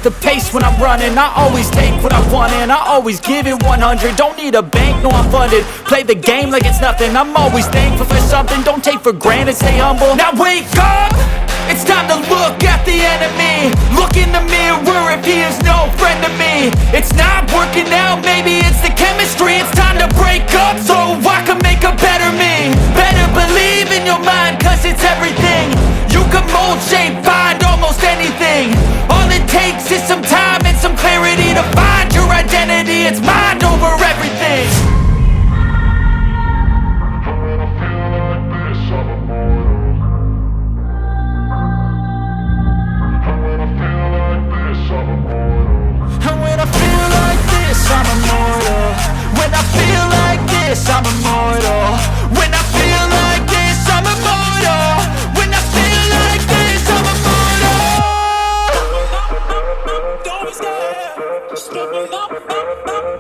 the pace when I'm running. I always take what I want and I always give it 100. Don't need a bank, no I'm funded. Play the game like it's nothing. I'm always thankful for something. Don't take for granted, stay humble. Now wake up! It's time to look at the enemy. Look in the mirror if he is no friend to me. It's not working out, maybe it's the chemistry. It's time to break up so I can make a better me. Better believe in your mind, cause it's everything. You can mold, shape, find almost anything. All it takes is some time and some clarity to find your identity. It's mind over everything. I'm immortal. When I feel like this, I'm immortal. When I feel like this, I'm immortal. When I feel like this, I'm immortal. Don't stop. Just give me up.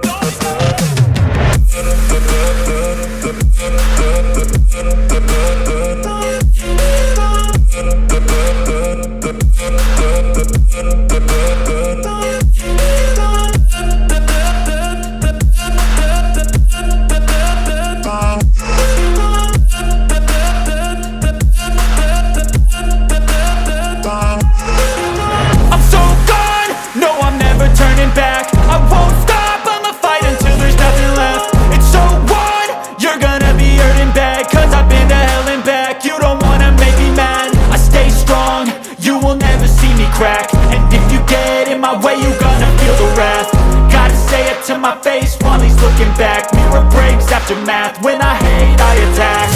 Don't crack. And if you get in my way, you gonna feel the wrath. Gotta say it to my face while he's looking back. Mirror breaks after math. When I hate, I attack.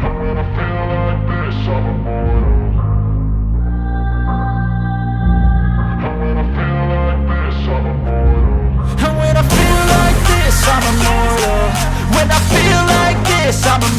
And when I feel like this, I'm immortal. And when I feel like this, I'm immortal. And when I feel like this, I'm immortal. When I feel like this, I'm immortal.